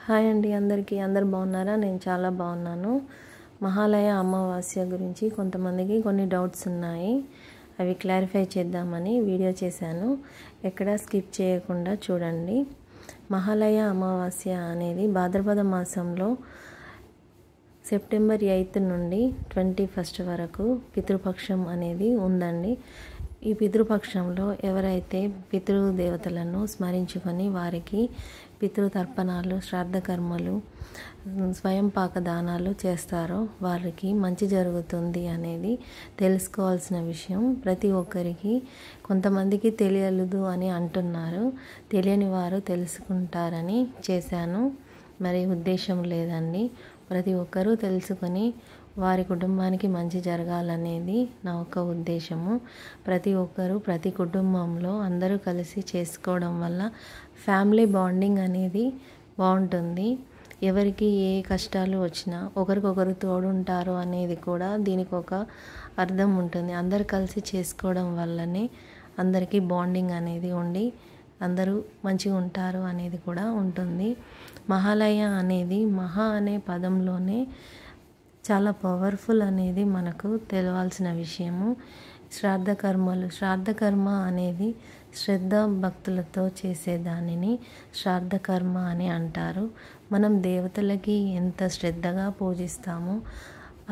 Hi అండి అందరికీ అందరు బాగున్నారా? నేను చాలా బాగున్నాను. మహాలయ అమావాస్య గురించి కొంతమందికి కొన్ని డౌట్స్ ఉన్నాయి. అవి క్లారిఫై చేద్దామని వీడియో చేశాను. ఎక్కడ స్కిప్ చేయకుండా చూడండి. మహాలయ అమావాస్య అనేది భాద్రపద మాసంలో సెప్టెంబర్ 8 నుండి 21 వరకు పితృపక్షం అనేది ఉందండి. ఈ పితృపక్షంలో ఎవరైతే పితృదేవతలను స్మరించుకొని వారికి పితృతర్పణాలు, శ్రాద్ధకర్మలు, స్వయం పాక దానాలు చేస్తారో వారికి మంచి జరుగుతుంది అనేది తెలుసుకోవాల్సిన విషయం. ప్రతి ఒక్కరికి కొంతమందికి తెలియదు అని అంటున్నారు. తెలియని వారు తెలుసుకుంటారని చేశాను. మరి ఉద్దేశం లేదండి. ప్రతి ఒక్కరూ తెలుసుకొని వారి కుటుంబానికి మంచి జరగాలనేది నా ఒక ఉద్దేశము. ప్రతి ఒక్కరూ ప్రతి కుటుంబంలో అందరూ కలిసి చేసుకోవడం వల్ల ఫ్యామిలీ బాండింగ్ అనేది బాగుంటుంది. ఎవరికి ఏ కష్టాలు వచ్చినా ఒకరికొకరు తోడుంటారు అనేది కూడా దీనికి ఒక అర్థం ఉంటుంది. అందరు కలిసి చేసుకోవడం వల్లనే అందరికీ బాండింగ్ అనేది ఉండి అందరూ మంచిగా ఉంటారు అనేది కూడా ఉంటుంది. మహాలయ అనేది మహా అనే పదంలోనే చాలా పవర్ఫుల్ అనేది మనకు తెలవాల్సిన విషయము. శ్రాద్ధకర్మ అనేది శ్రద్ధ భక్తులతో చేసే దానిని శ్రాద్ధకర్మ అని అంటారు. మనం దేవతలకి ఎంత శ్రద్ధగా పూజిస్తామో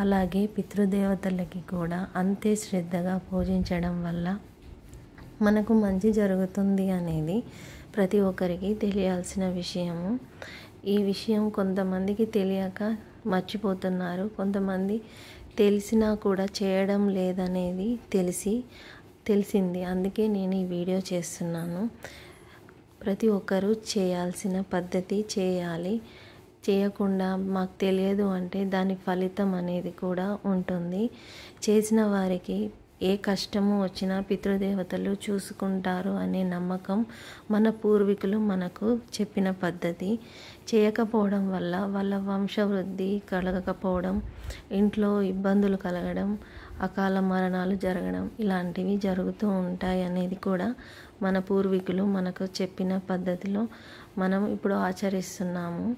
అలాగే పితృదేవతలకి కూడా అంతే శ్రద్ధగా పూజించడం వల్ల మనకు మంచి జరుగుతుంది అనేది ప్రతి ఒక్కరికి తెలియాల్సిన విషయము. ఈ విషయం కొంతమందికి తెలియక మర్చిపోతున్నారు. కొంతమంది తెలిసినా కూడా చేయడం లేదనేది తెలిసింది. అందుకే నేను ఈ వీడియో చేస్తున్నాను. ప్రతి ఒక్కరూ చేయాల్సిన పద్ధతి చేయాలి. చేయకుండా మాకు తెలియదు అంటే దాని ఫలితం అనేది కూడా ఉంటుంది. చేసిన వారికి ఏ కష్టము వచ్చినా పితృదేవతలు చూసుకుంటారు అనే నమ్మకం మన పూర్వీకులు మనకు చెప్పిన పద్ధతి. చేయకపోవడం వల్ల వాళ్ళ వంశవృద్ధి కలగకపోవడం, ఇంట్లో ఇబ్బందులు కలగడం, అకాల మరణాలు జరగడం ఇలాంటివి జరుగుతూ ఉంటాయి అనేది కూడా మన పూర్వీకులు మనకు చెప్పిన పద్ధతిలో మనం ఇప్పుడు ఆచరిస్తున్నాము.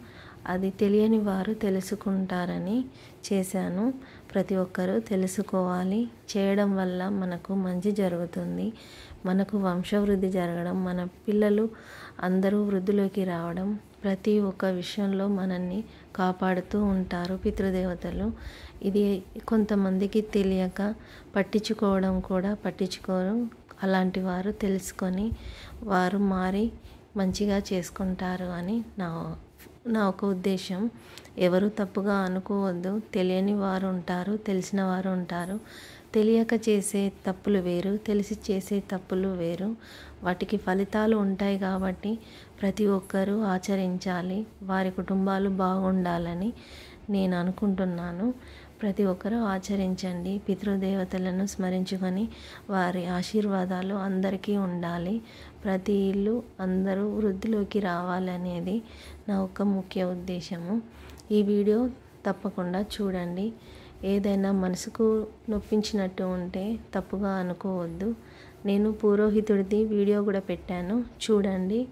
అది తెలియని వారు తెలుసుకుంటారని చేశాను. ప్రతి ఒక్కరూ తెలుసుకోవాలి. చేయడం వల్ల మనకు మంచి జరుగుతుంది. మనకు వంశవృద్ధి జరగడం, మన పిల్లలు అందరూ వృద్ధిలోకి రావడం, ప్రతి ఒక్క విషయంలో మనల్ని కాపాడుతూ ఉంటారు పితృదేవతలు. ఇది కొంతమందికి తెలియక పట్టించుకోరు. అలాంటి వారు తెలుసుకొని వారు మారి మంచిగా చేసుకుంటారు అని నా ఒక ఉద్దేశం. ఎవరు తప్పుగా అనుకోవద్దు. తెలియని వారు ఉంటారు, తెలిసిన వారు ఉంటారు. తెలియక చేసే తప్పులు వేరు, తెలిసి చేసే తప్పులు వేరు. వాటికి ఫలితాలు ఉంటాయి కాబట్టి ప్రతి ఒక్కరూ ఆచరించాలి. వారి కుటుంబాలు బాగుండాలని నేను అనుకుంటున్నాను. ప్రతి ఒక్కరూ ఆచరించండి. పితృదేవతలను స్మరించుకొని వారి ఆశీర్వాదాలు అందరికీ ఉండాలి. ప్రతి ఇల్లు అందరూ వృద్ధిలోకి రావాలనేది నా ఒక ముఖ్య ఉద్దేశము. ఈ వీడియో తప్పకుండా చూడండి. ఏదైనా మనసుకు నొప్పించినట్టు ఉంటే తప్పుగా అనుకోవద్దు. నేను పురోహితుడిది వీడియో కూడా పెట్టాను, చూడండి.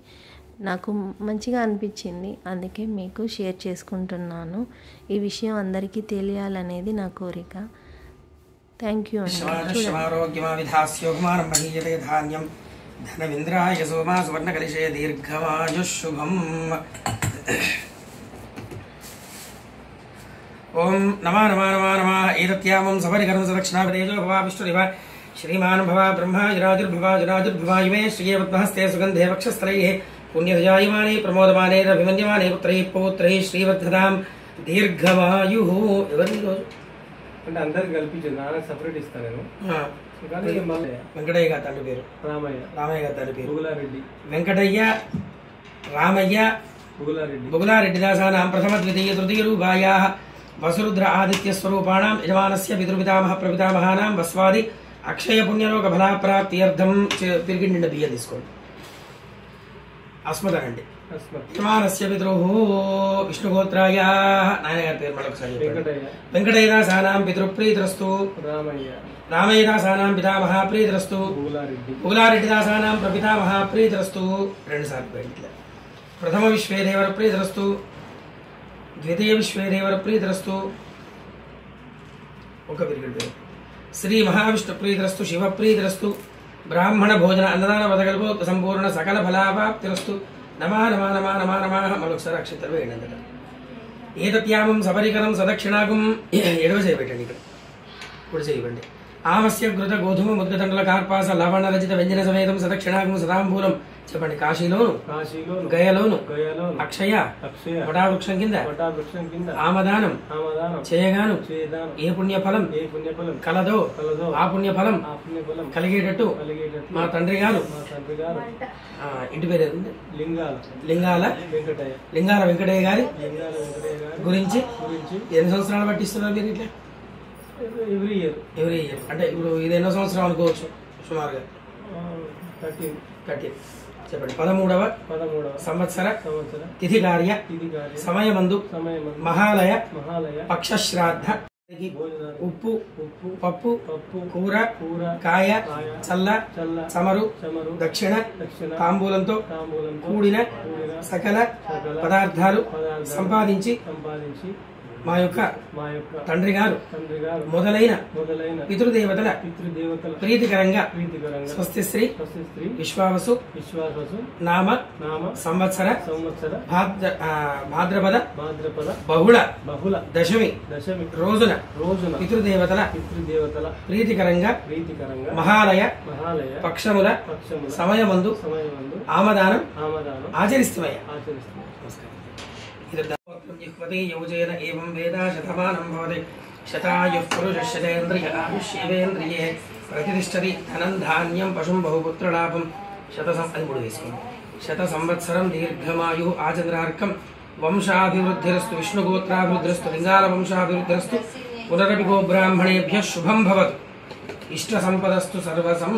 నాకు మంచిగా అనిపించింది, అందుకే మీకు షేర్ చేసుకుంటున్నాను. ఈ విషయం అందరికీ తెలియాలనేది నా కోరిక. థ్యాంక్ యూ అండి. ధనవింద్రాయ సోమా సువర్ణకలిశే దీర్ఘమాయుఃశుభం. ఓం నమో నమో నమో నమః. ఏతత్యామం సపరికరం సదక్షిణాపదేజో భవ విష్ణురివ శ్రీమాన్ భవ బ్రహ్మ జనాజుర్భువ ఇమే శ్రీయే పద్మహస్తే సుగంధే వక్షస్థలైః పుణ్యజాయమానే ప్రమోదమానే అభిమన్యమానే పుత్రైః పౌత్రైః శ్రీవర్ధతాం దీర్ఘమాయుః. ఎవరి రోజు అంటే అందరికి కల్పించింది, నాన్న సపరేట్ ఇస్తాను నేను. వెంకటయ్య గారి తండ్రి పేరు రామయ్య గారి తండ్రి పేరు బుగులారెడ్డి. వెంకటయ్య, రామయ్య, బుగులారెడ్డి దాసానాం ప్రథమ ద్వితీయ తృతీయ రూపాయాః వసురుద్ర ఆదిత్య స్వరూపాణాం యజమానస్య పితృపితామహ ప్రపితామహానాం వస్వాది అక్షయ పుణ్యలోక ఫలాప్రాప్త్యర్థం. తిరిగి నిండా బియ్యం తీసుకోండి. అస్మదనండి. యజమానస్య పితృః విష్ణుగోత్రాయ. నాయనగారి పేరు మరొకసారి వెంకటయ్య దాసానాం పితృప్రీతిరస్తు. రామయ్య దాసానాం పితామహ ప్రీతిరస్తు. బుగులారెడ్డి దాసానాం ప్రపితామహ ప్రీతిరస్తు. 2 సార్లు ప్రథమ విశ్వేదేవర ప్రీతిరస్తు. ద్వితీయ విశ్వేదేవర ప్రీతిరస్తు ఒక విరిగడు శ్రీ మహావిష్ణు ప్రీతిరస్తు శివ ప్రీతిరస్తు బ్రాహ్మణ భోజన అన్నదాన వదగల్పో సంపూర్ణ సకల ఫలావాప్తిరస్తు నమా నమా నమా నమా నమా మరొకసారి అక్షతలు వేయండి. ఏతత్యామం సపరికరం సదక్షిణాగం ఎడవ చేయబెట్టండి. ఇక్కడ ఇప్పుడు చేయబండి. ఆమస్య ఘృత గోధుమ ముద్గతండల కార్పాస లవణ రచిత వ్యంజన సమేతం సదక్షిణాగం సదాంబూలం చెప్పండి. కాశీలోను గయలోను అక్షయ వటావృక్షం కింద ఆమదానం చేయగాను ఏ పుణ్యఫలం కలదో ఆ పుణ్యఫలం కలిగేటట్టు మా తండ్రి గారు ఇంటి పేరు లింగాల వెంకటయ్య గారి గురించి ఎన్ని సంవత్సరాలు పట్టిస్తున్నారు మీరు ఇట్లా? ఎవ్రీ ఇయర్ అంటే ఇప్పుడు ఇది ఎన్నో సంవత్సరం అనుకోవచ్చు సుమారుగా? 13 చెప్పండి. 13వ సంవత్సర తిథి కార్య సమయమందు మహాలయ పక్షశ్రాద్ధ ఉప్పు పప్పు కూర కాయ చల్ల చమరు దక్షిణ తాంబూలంతో కూడిన సకల పదార్థాలు సంపాదించి మా యొక్క తండ్రి గారు మొదలైన పితృదేవతల ప్రీతికరంగా స్వస్తి శ్రీ విశ్వావసు నామ సంవత్సర భాద్రపద బహుళ దశమి రోజున పితృదేవతల ప్రీతికరంగా మహాలయ పక్షముల సమయమందు ఆమదానం ఆచరిస్తుమయ్య. జిహ్వతే యోజేన ఏవం వేద శతమానం భవతి శతాయుః పురుషः శతేంద్రియ ఆయుష్యేంద్రియే ప్రతిష్టతి ధనం ధాన్యం పశుం బహుపుత్రలాభం శత సంవత్సరం దీర్ఘమాయు ఆచంద్రార్కం వంశాభివృద్ధిరస్తు విష్ణుగోత్రాభివృద్ధిరస్తు లింగాల వంశాభివృద్ధిరస్తు పునరపి గోబ్రాహ్మణేభ్యః శుభం భవతు ఇష్ట సంపదస్తు సర్వసం